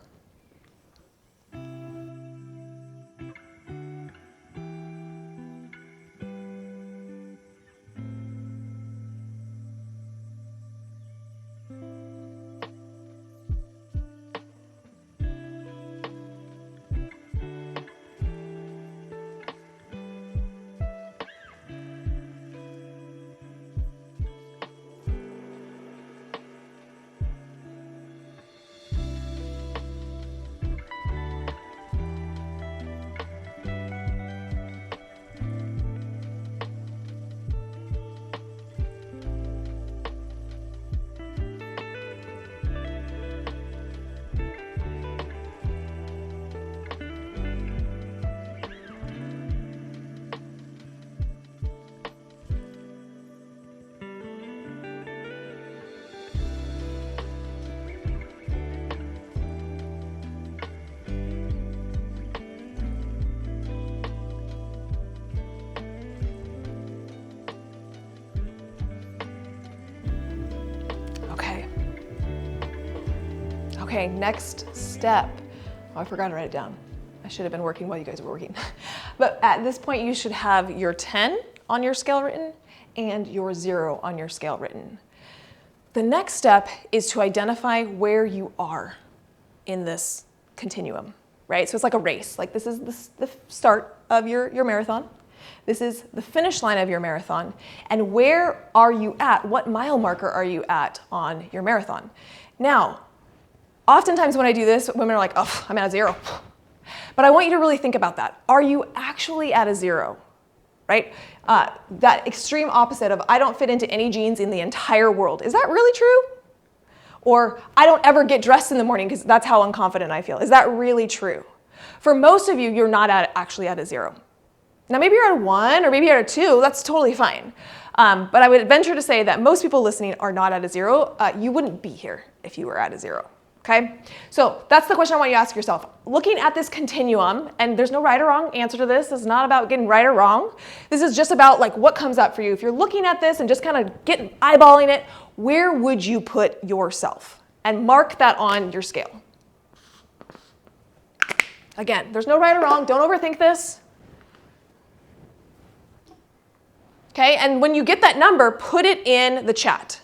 Speaker 1: Okay, next step. Oh, I forgot to write it down. I should have been working while you guys were working. But at this point, you should have your 10 on your scale written and your 0 on your scale written. The next step is to identify where you are in this continuum, right? So it's like a race. Like this is the start of your marathon. This is the finish line of your marathon. And where are you at? What mile marker are you at on your marathon? Now, oftentimes when I do this, women are like, oh, I'm at a 0. But I want you to really think about that. Are you actually at a 0, right? That extreme opposite of I don't fit into any jeans in the entire world. Is that really true? Or I don't ever get dressed in the morning because that's how unconfident I feel. Is that really true? For most of you, you're not actually at a 0. Now maybe you're at a 1 or maybe you're at a 2, that's totally fine. But I would venture to say that most people listening are not at a 0. You wouldn't be here if you were at a 0. Okay, so that's the question I want you to ask yourself. Looking at this continuum, and there's no right or wrong answer to this. This is not about getting right or wrong. This is just about like what comes up for you. If you're looking at this and just kind of eyeballing it, where would you put yourself? And mark that on your scale. Again, there's no right or wrong. Don't overthink this. Okay, and when you get that number, put it in the chat.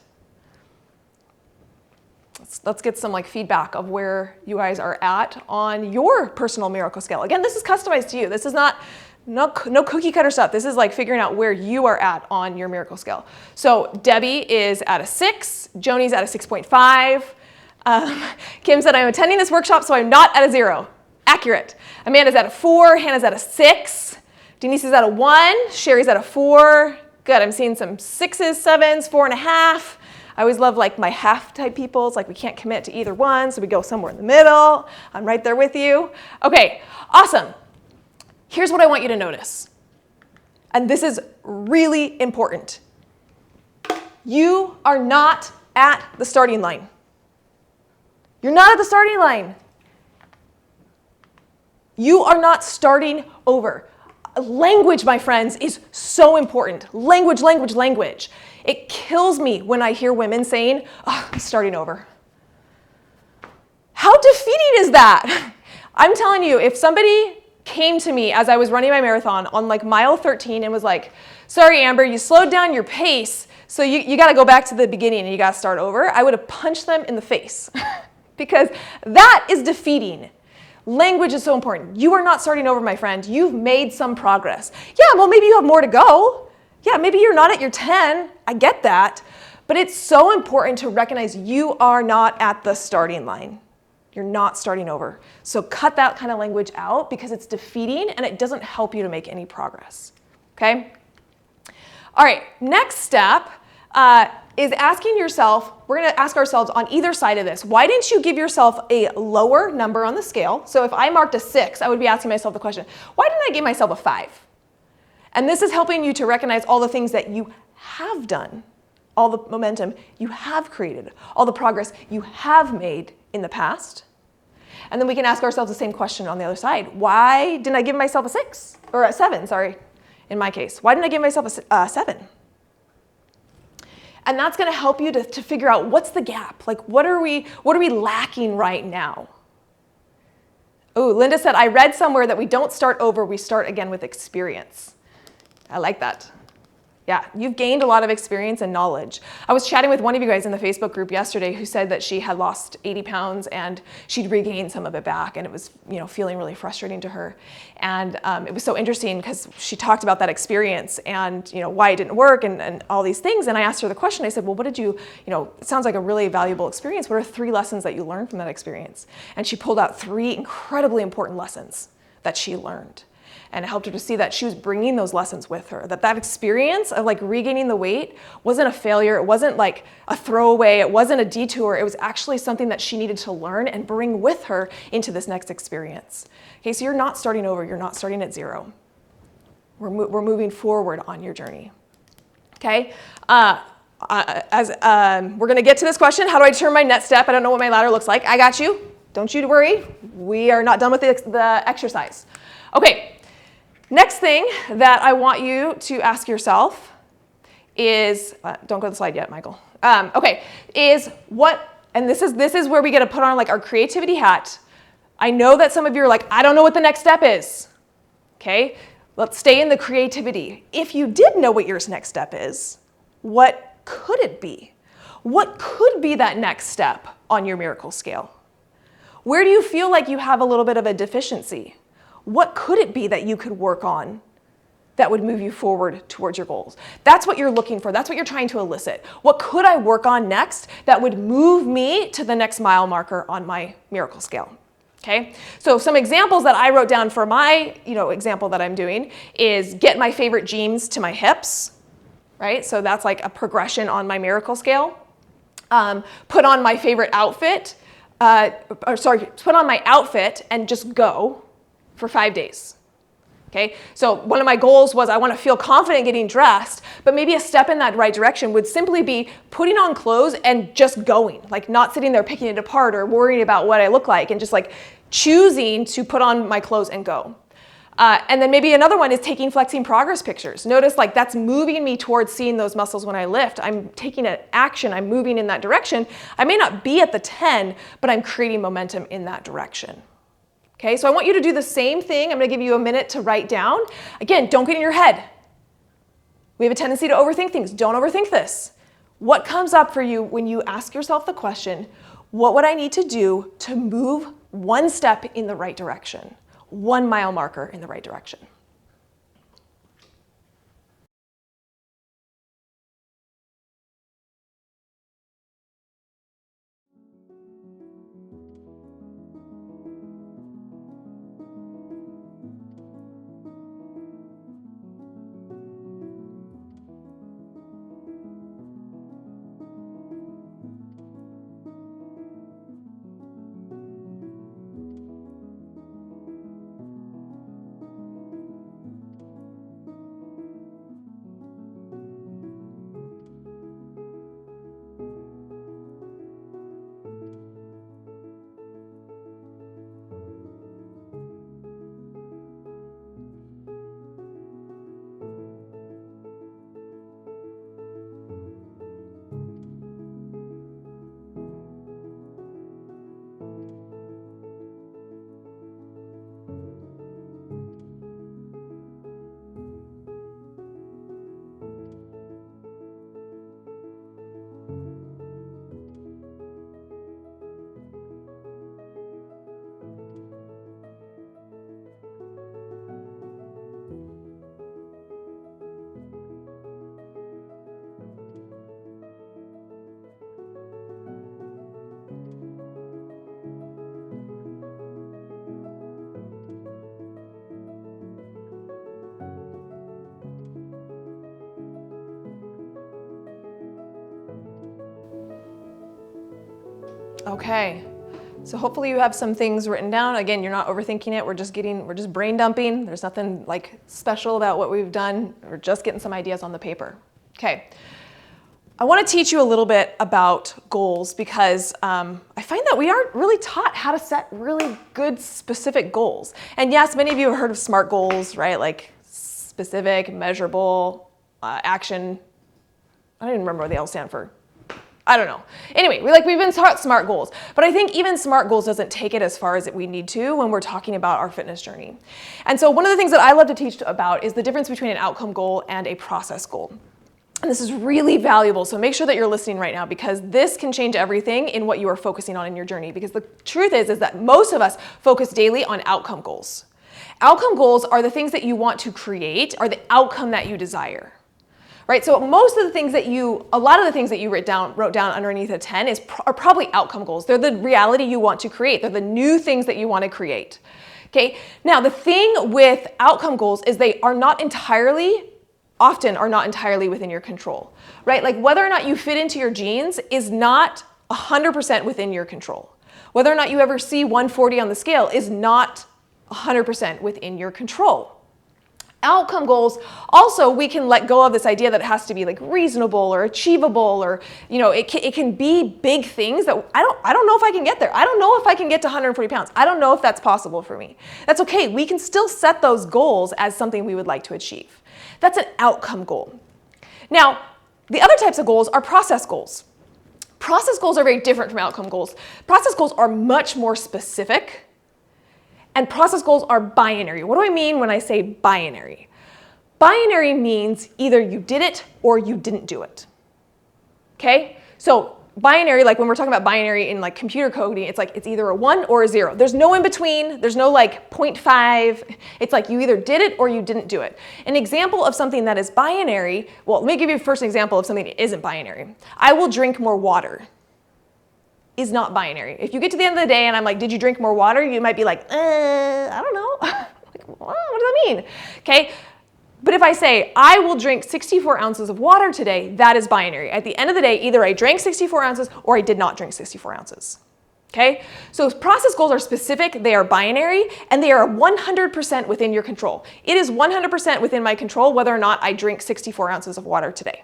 Speaker 1: Let's get some like feedback of where you guys are at on your personal miracle scale. Again, this is customized to you. This is no cookie cutter stuff. This is like figuring out where you are at on your miracle scale. So Debbie is at a 6, Joni's at a 6.5. Kim said, I'm attending this workshop, so I'm not at a 0. Accurate. Amanda's at a 4, Hannah's at a 6, Denise is at a 1, Sherry's at a 4. Good, I'm seeing some 6s, 7s, 4.5. I always love like my half type people. It's like we can't commit to either one, so we go somewhere in the middle. I'm right there with you. Okay, awesome. Here's what I want you to notice. And this is really important. You are not at the starting line. You're not at the starting line. You are not starting over. Language, my friends, is so important. Language, language, language. It kills me when I hear women saying, oh, I'm starting over. How defeating is that? I'm telling you, if somebody came to me as I was running my marathon on like mile 13 and was like, sorry, Amber, you slowed down your pace, so you got to go back to the beginning and you got to start over, I would have punched them in the face because that is defeating. Language is so important. You are not starting over, my friend. You've made some progress. Yeah, well, maybe you have more to go. Yeah, maybe you're not at your 10. I get that. But it's so important to recognize you are not at the starting line. You're not starting over. So cut that kind of language out because it's defeating and it doesn't help you to make any progress. Okay? All right, next step is asking yourself, we're going to ask ourselves on either side of this, why didn't you give yourself a lower number on the scale? So if I marked a 6, I would be asking myself the question, why didn't I give myself a 5? And this is helping you to recognize all the things that you have done, all the momentum you have created, all the progress you have made in the past. And then we can ask ourselves the same question on the other side. Why didn't I give myself a 6? Or a 7, sorry, in my case. Why didn't I give myself a 7? And that's going to help you to figure out what's the gap. Like, what are we lacking right now? Oh, Linda said, I read somewhere that we don't start over, we start again with experience. I like that. Yeah, you've gained a lot of experience and knowledge. I was chatting with one of you guys in the Facebook group yesterday who said that she had lost 80 pounds and she'd regained some of it back, and it was, feeling really frustrating to her. And it was so interesting because she talked about that experience and, why it didn't work and all these things. And I asked her the question. I said, well, what did you, it sounds like a really valuable experience. What are 3 lessons that you learned from that experience? And she pulled out 3 incredibly important lessons that she learned. And it helped her to see that she was bringing those lessons with her, that experience of like regaining the weight wasn't a failure. It wasn't like a throwaway. It wasn't a detour. It was actually something that she needed to learn and bring with her into this next experience. Okay, so you're not starting over. You're not starting at 0. We're moving forward on your journey. Okay, we're going to get to this question. How do I determine my next step? I don't know what my ladder looks like. I got you. Don't you worry. We are not done with the exercise. Okay. Next thing that I want you to ask yourself is, don't go to the slide yet, Michael. Is what, and this is where we get to put on like our creativity hat. I know that some of you are like, I don't know what the next step is. Okay, let's stay in the creativity. If you did know what your next step is, what could it be? What could be that next step on your miracle scale? Where do you feel like you have a little bit of a deficiency? What could it be that you could work on that would move you forward towards your goals? That's what you're looking for. That's what you're trying to elicit. What could I work on next that would move me to the next mile marker on my miracle scale? Okay, so some examples that I wrote down for my example that I'm doing is get my favorite jeans to my hips, right? So that's like a progression on my miracle scale. Put on my favorite outfit, put on my outfit and just go for 5 days. Okay, so one of my goals was I want to feel confident getting dressed, but maybe a step in that right direction would simply be putting on clothes and just going, like not sitting there picking it apart or worrying about what I look like, and just like choosing to put on my clothes and go. And then maybe another one is taking flexing progress pictures. Notice like that's moving me towards seeing those muscles when I lift. I'm taking an action, I'm moving in that direction. I may not be at the 10, but I'm creating momentum in that direction. Okay, so I want you to do the same thing. I'm going to give you a minute to write down. Again, don't get in your head. We have a tendency to overthink things. Don't overthink this. What comes up for you when you ask yourself the question, what would I need to do to move one step in the right direction? 1 mile marker in the right direction. Okay, so hopefully you have some things written down. Again, you're not overthinking it. We're just brain dumping. There's nothing like special about what we've done. We're just getting some ideas on the paper. Okay, I want to teach you a little bit about goals because I find that we aren't really taught how to set really good specific goals. And yes, many of you have heard of SMART goals, right? Like specific, measurable, action. I don't even remember what they all stand for. I don't know. Anyway, we've been taught SMART goals, but I think even SMART goals doesn't take it as far as we need to when we're talking about our fitness journey. And so one of the things that I love to teach about is the difference between an outcome goal and a process goal. And this is really valuable, so make sure that you're listening right now because this can change everything in what you are focusing on in your journey. Because the truth is that most of us focus daily on outcome goals. Outcome goals are the things that you want to create, are the outcome that you desire. Right? So most of the things that a lot of the things that you wrote down underneath a 10 are probably outcome goals. They're the reality you want to create. They're the new things that you want to create. Okay? Now, the thing with outcome goals is they are often not entirely within your control, right? Like whether or not you fit into your jeans is not 100% within your control. Whether or not you ever see 140 on the scale is not 100% within your control. Outcome goals, also we can let go of this idea that it has to be like reasonable or achievable or, it can be big things that I don't know if I can get there. I don't know if I can get to 140 pounds. I don't know if that's possible for me. That's okay. We can still set those goals as something we would like to achieve. That's an outcome goal. Now, the other types of goals are process goals. Process goals are very different from outcome goals. Process goals are much more specific. And process goals are binary. What do I mean when I say binary? Binary means either you did it or you didn't do it. Okay? So binary, like when we're talking about binary in like computer coding, it's either a 1 or a 0. There's no in between. There's no like 0.5. It's like you either did it or you didn't do it. An example of something that is binary, well, let me give you first an example of something that isn't binary. I will drink more water. Is not binary. If you get to the end of the day and I'm like, did you drink more water? You might be like, I don't know. Like, what does that mean? Okay. But if I say, I will drink 64 ounces of water today, that is binary. At the end of the day, either I drank 64 ounces or I did not drink 64 ounces. Okay. So process goals are specific. They are binary and they are 100% within your control. It is 100% within my control whether or not I drink 64 ounces of water today.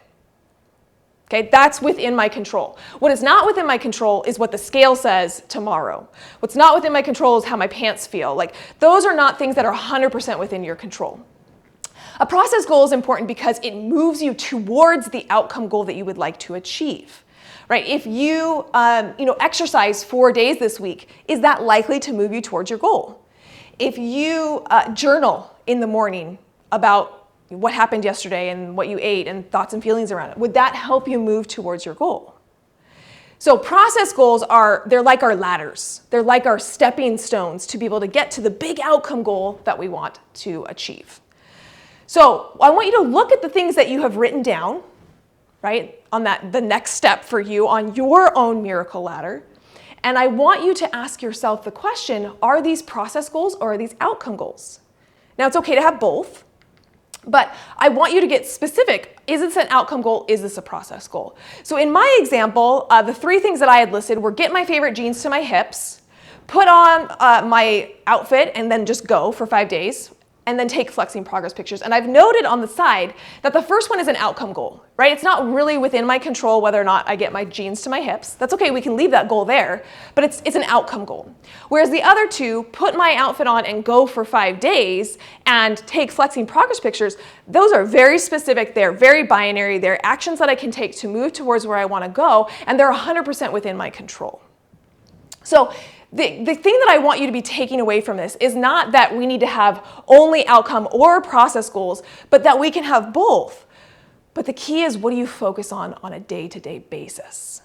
Speaker 1: Okay, that's within my control. What is not within my control is what the scale says tomorrow. What's not within my control is how my pants feel. Like those are not things that are 100% within your control. A process goal is important because it moves you towards the outcome goal that you would like to achieve. Right? If you, exercise 4 days this week, is that likely to move you towards your goal? If you journal in the morning about what happened yesterday and what you ate and thoughts and feelings around it. Would that help you move towards your goal? So process goals they're like our ladders. They're like our stepping stones to be able to get to the big outcome goal that we want to achieve. So I want you to look at the things that you have written down, right, on the next step for you on your own miracle ladder. And I want you to ask yourself the question, are these process goals or are these outcome goals? Now, it's okay to have both. But I want you to get specific. Is this an outcome goal? Is this a process goal? So in my example, the 3 things that I had listed were get my favorite jeans to my hips, put on my outfit and then just go for 5 days, and then take flexing progress pictures. And I've noted on the side that the first one is an outcome goal, right? It's not really within my control whether or not I get my jeans to my hips. That's okay, we can leave that goal there, but it's an outcome goal. Whereas the other 2, put my outfit on and go for 5 days and take flexing progress pictures, those are very specific, they're very binary, they're actions that I can take to move towards where I wanna go, and they're 100% within my control. So the thing that I want you to be taking away from this is not that we need to have only outcome or process goals, but that we can have both. But the key is, what do you focus on a day-to-day basis?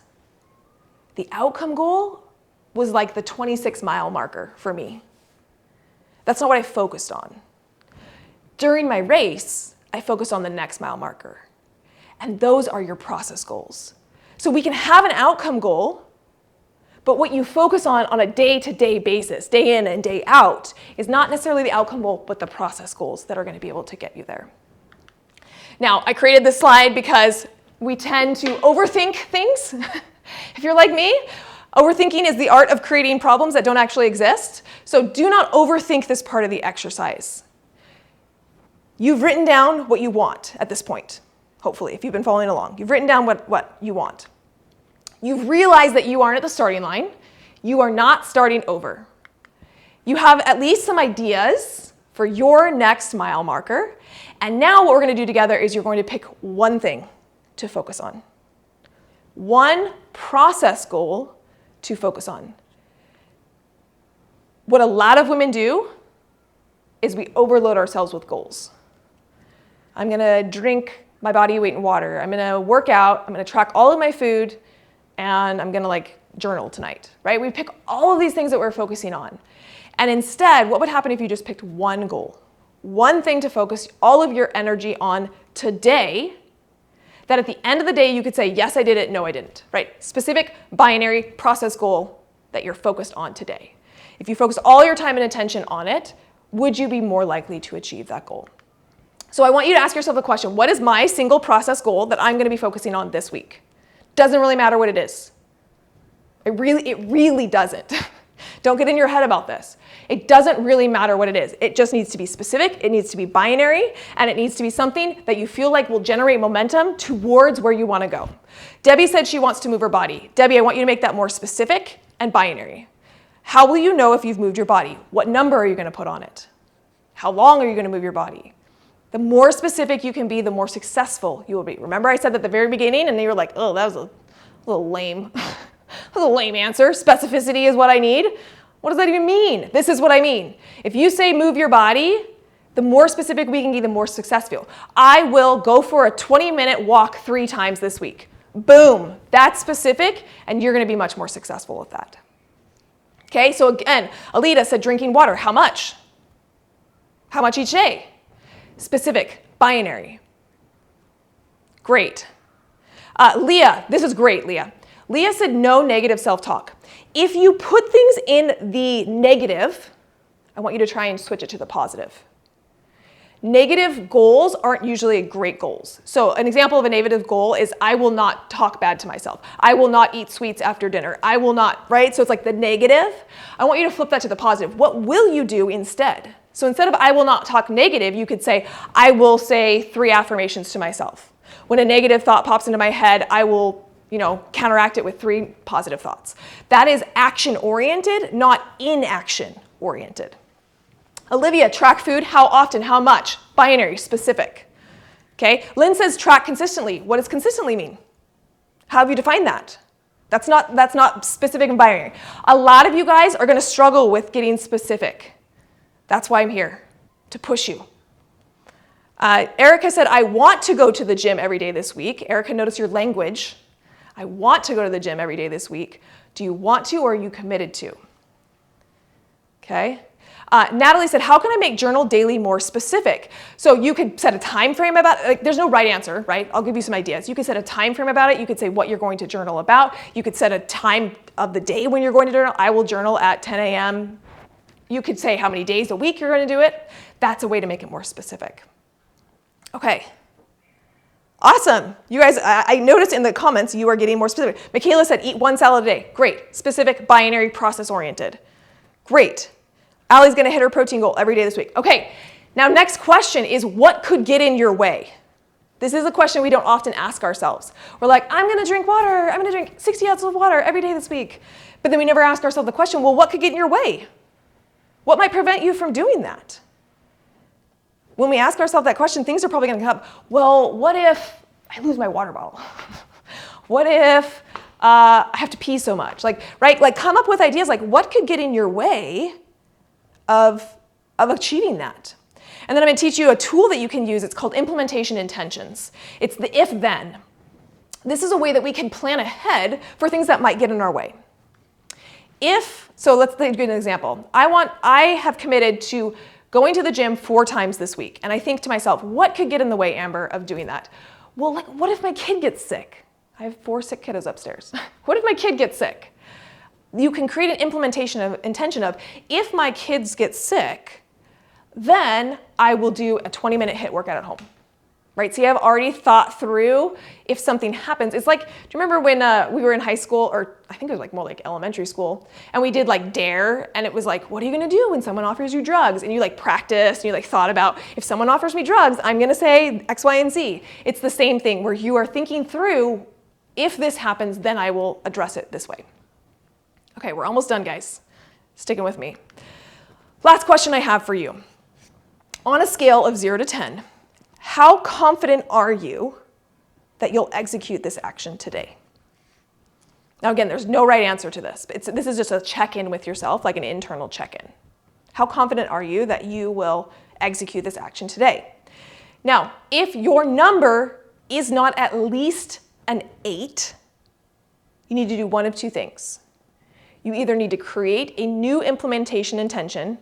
Speaker 1: The outcome goal was like the 26-mile marker for me. That's not what I focused on. During my race, I focused on the next mile marker. And those are your process goals. So we can have an outcome goal, but what you focus on a day-to-day basis, day in and day out, is not necessarily the outcome goal, but the process goals that are going to be able to get you there. Now, I created this slide because we tend to overthink things. If you're like me, overthinking is the art of creating problems that don't actually exist. So do not overthink this part of the exercise. You've written down what you want at this point, hopefully, if you've been following along. You've written down what you want. You've realized that you aren't at the starting line. You are not starting over. You have at least some ideas for your next mile marker. And now what we're going to do together is you're going to pick one thing to focus on. One process goal to focus on. What a lot of women do is we overload ourselves with goals. I'm going to drink my body weight in water. I'm going to work out. I'm going to track all of my food. And I'm gonna journal tonight, right? We pick all of these things that we're focusing on. And instead, what would happen if you just picked one goal? One thing to focus all of your energy on today, that at the end of the day you could say, yes, I did it, no, I didn't, right? Specific, binary, process goal that you're focused on today. If you focus all your time and attention on it, would you be more likely to achieve that goal? So I want you to ask yourself the question, what is my single process goal that I'm gonna be focusing on this week? Doesn't really matter what it is. It really doesn't. Don't get in your head about this. It doesn't really matter what it is. It just needs to be specific, it needs to be binary, and it needs to be something that you feel like will generate momentum towards where you want to go. Debbie said she wants to move her body. Debbie, I want you to make that more specific and binary. How will you know if you've moved your body? What number are you going to put on it? How long are you going to move your body? The more specific you can be, the more successful you will be. Remember I said that at the very beginning and you were like, oh, that was a little lame. That was a lame answer. Specificity is what I need. What does that even mean? This is what I mean. If you say move your body, the more specific we can be, the more successful. I will go for a 20-minute walk 3 times this week. Boom, that's specific, and you're gonna be much more successful with that. Okay, so again, Alita said drinking water. How much? How much each day? Specific, binary. Great. Leah, this is great, Leah. Leah said no negative self-talk. If you put things in the negative, I want you to try and switch it to the positive. Negative goals aren't usually great goals. So an example of a negative goal is I will not talk bad to myself. I will not eat sweets after dinner. I will not, right? So it's like the negative. I want you to flip that to the positive. What will you do instead? So instead of I will not talk negative, you could say, I will say 3 affirmations to myself. When a negative thought pops into my head, I will, counteract it with 3 positive thoughts. That is action-oriented, not inaction-oriented. Olivia, track food, how often, how much? Binary, specific. Okay, Lynn says track consistently. What does consistently mean? How have you defined that? That's not specific and binary. A lot of you guys are gonna struggle with getting specific. That's why I'm here, to push you. Erica said, I want to go to the gym every day this week. Erica, notice your language. I want to go to the gym every day this week. Do you want to, or are you committed to? Okay. Natalie said, how can I make journal daily more specific? So you could set a time frame about it. Like, there's no right answer, right? I'll give you some ideas. You could set a time frame about it. You could say what you're going to journal about. You could set a time of the day when you're going to journal. I will journal at 10 a.m. You could say how many days a week you're going to do it. That's a way to make it more specific. Okay. Awesome. You guys, I noticed in the comments you are getting more specific. Michaela said, eat 1 salad a day. Great. Specific, binary, process-oriented. Great. Allie's going to hit her protein goal every day this week. Okay. Now, next question is, what could get in your way? This is a question we don't often ask ourselves. We're like, I'm going to drink water. I'm going to drink 60 ounces of water every day this week. But then we never ask ourselves the question, well, what could get in your way? What might prevent you from doing that? When we ask ourselves that question, things are probably going to come up. Well, what if I lose my water bottle? What if I have to pee so much? Like, right? Like, come up with ideas like what could get in your way of achieving that. And then I'm going to teach you a tool that you can use. It's called implementation intentions. It's the if-then. This is a way that we can plan ahead for things that might get in our way. So let's give an example. I have committed to going to the gym 4 times this week. And I think to myself, what could get in the way, Amber, of doing that? Well, like, what if my kid gets sick? I have 4 sick kiddos upstairs. What if my kid gets sick? You can create an intention of, if my kids get sick, then I will do a 20-minute HIIT workout at home. Right? So you have already thought through if something happens. It's like, do you remember when we were in high school, or I think it was like more like elementary school, and we did like DARE, and it was like, what are you gonna do when someone offers you drugs? And you like practiced, and you like thought about, if someone offers me drugs, I'm gonna say X, Y, and Z. It's the same thing where you are thinking through, if this happens, then I will address it this way. Okay, we're almost done, guys. Sticking with me. Last question I have for you. On a scale of 0 to 10, how confident are you that you'll execute this action today? Now again, there's no right answer to this. This is just a check-in with yourself, like an internal check-in. How confident are you that you will execute this action today? Now, if your number is not at least an 8, you need to do one of 2 things. You either need to create a new implementation intention.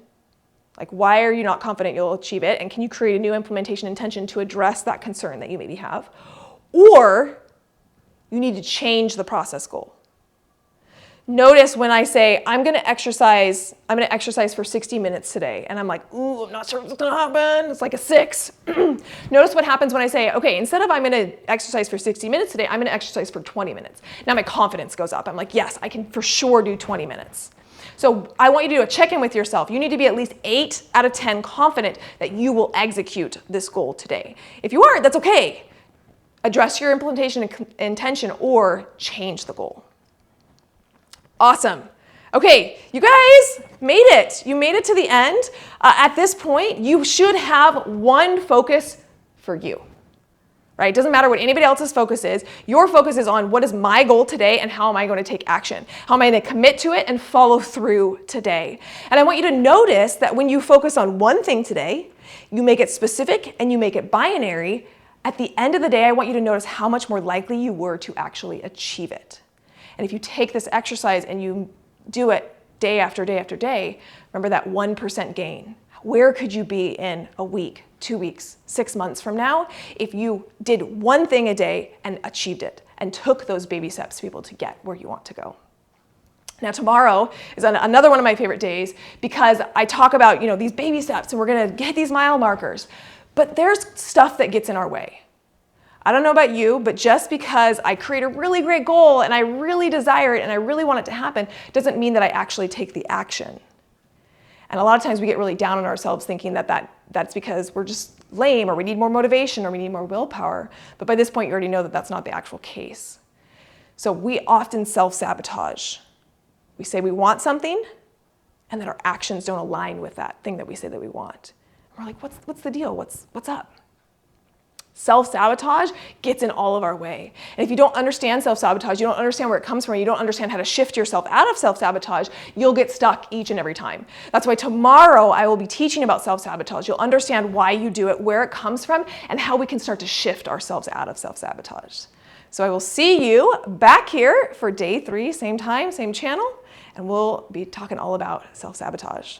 Speaker 1: Like, why are you not confident you'll achieve it? And can you create a new implementation intention to address that concern that you maybe have? Or you need to change the process goal. Notice when I say, I'm gonna exercise for 60 minutes today, and I'm like, ooh, I'm not sure what's gonna happen. It's like a 6. Notice what happens when I say, okay, instead of I'm gonna exercise for 60 minutes today, I'm gonna exercise for 20 minutes. Now my confidence goes up. I'm like, yes, I can for sure do 20 minutes. So I want you to do a check-in with yourself. You need to be at least 8 out of 10 confident that you will execute this goal today. If you aren't, that's okay. Address your implementation intention or change the goal. Awesome. Okay, you guys made it. You made it to the end. At this point, you should have one focus for you. Right? It doesn't matter what anybody else's focus is. Your focus is on what is my goal today and how am I going to take action? How am I going to commit to it and follow through today? And I want you to notice that when you focus on one thing today, you make it specific and you make it binary. At the end of the day, I want you to notice how much more likely you were to actually achieve it. And if you take this exercise and you do it day after day after day, remember that 1% gain. Where could you be in a week, 2 weeks, 6 months from now if you did one thing a day and achieved it and took those baby steps to be able to get where you want to go? Now tomorrow is another one of my favorite days because I talk about, these baby steps and we're gonna get these mile markers, but there's stuff that gets in our way. I don't know about you, but just because I create a really great goal and I really desire it and I really want it to happen doesn't mean that I actually take the action. And a lot of times we get really down on ourselves thinking that's because we're just lame or we need more motivation or we need more willpower. But by this point, you already know that that's not the actual case. So we often self-sabotage. We say we want something and that our actions don't align with that thing that we say that we want. We're like, what's the deal? What's up? Self-sabotage gets in all of our way. And if you don't understand self-sabotage, you don't understand where it comes from, you don't understand how to shift yourself out of self-sabotage, you'll get stuck each and every time. That's why tomorrow I will be teaching about self-sabotage. You'll understand why you do it, where it comes from, and how we can start to shift ourselves out of self-sabotage. So I will see you back here for day 3, same time, same channel, and we'll be talking all about self-sabotage.